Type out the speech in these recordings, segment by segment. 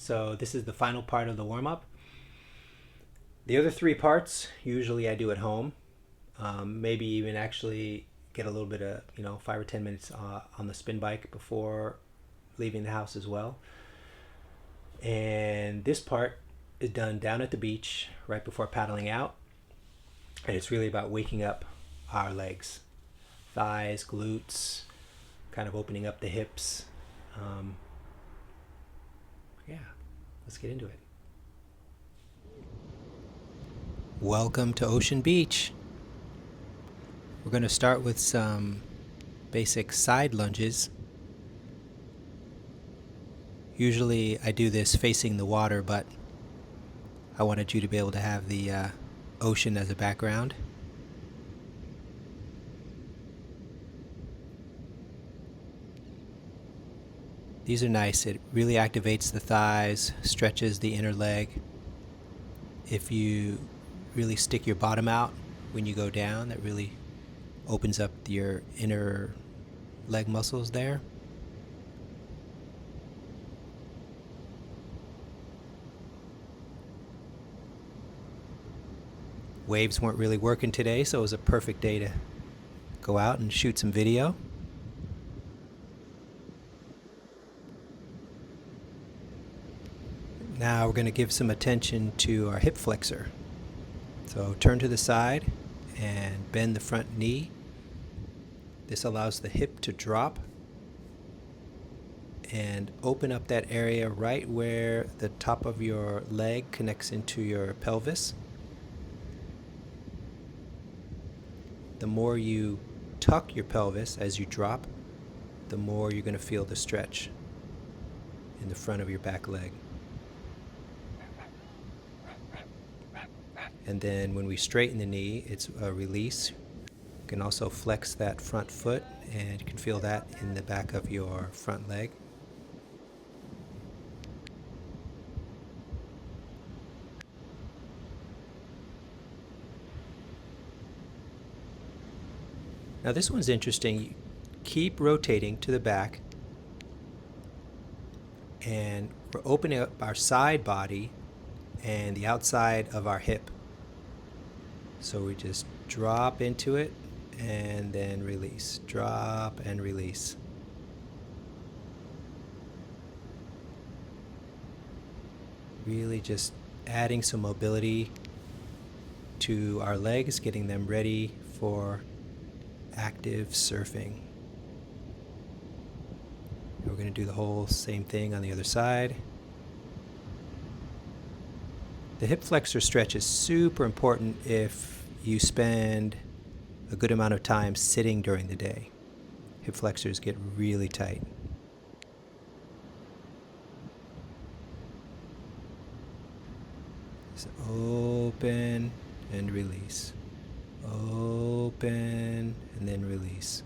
So this is the final part of the warm-up. The other three parts usually I do at home. Maybe even actually get a little bit of 5 or 10 minutes on the spin bike before leaving the house as well. And this part is done down at the beach right before paddling out, and it's really about waking up our legs, thighs, glutes, kind of opening up the hips. Yeah, let's get into it. Welcome to Ocean Beach. We're going to start with some basic side lunges. Usually I do this facing the water, but I wanted you to be able to have the ocean as a background. These are nice. It really activates the thighs, stretches the inner leg. If you really stick your bottom out when you go down, that really opens up your inner leg muscles there. Waves weren't really working today, so it was a perfect day to go out and shoot some video. Now we're going to give some attention to our hip flexor. So turn to the side and bend the front knee. This allows the hip to drop and open up that area right where the top of your leg connects into your pelvis. The more you tuck your pelvis as you drop, the more you're going to feel the stretch in the front of your back leg. And then when we straighten the knee, it's a release. You can also flex that front foot, and you can feel that in the back of your front leg. Now this one's interesting. Keep rotating to the back, and we're opening up our side body and the outside of our hip. So we just drop into it and then release. Drop and release. Really just adding some mobility to our legs, getting them ready for active surfing. And we're going to do the whole same thing on the other side. The hip flexor stretch is super important if you spend a good amount of time sitting during the day. Hip flexors get really tight. So open and release. Open and then release.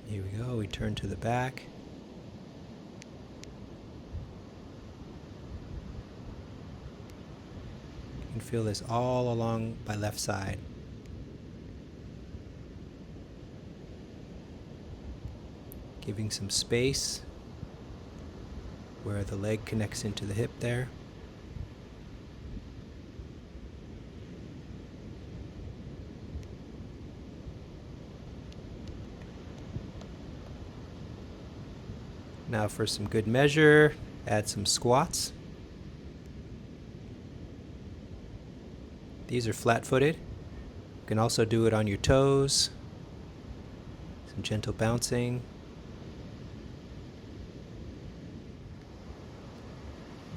Here we go, we turn to the back. You can feel this all along my left side. Giving some space where the leg connects into the hip there. Now for some good measure, add some squats. These are flat-footed. You can also do it on your toes. Some gentle bouncing.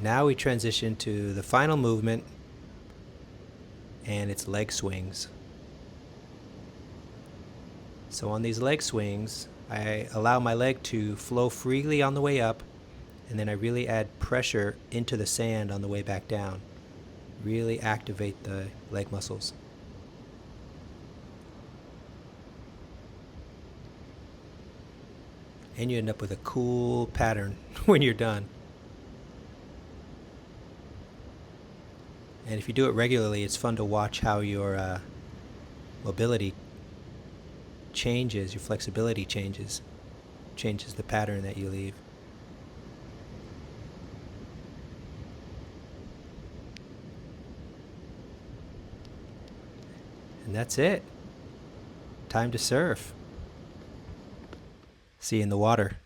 Now we transition to the final movement, and it's leg swings. So on these leg swings, I allow my leg to flow freely on the way up, and then I really add pressure into the sand on the way back down. Really activate the leg muscles. And you end up with a cool pattern when you're done. And if you do it regularly, it's fun to watch how your mobility changes, your flexibility changes the pattern that you leave. And that's it. Time to surf. See you in the water.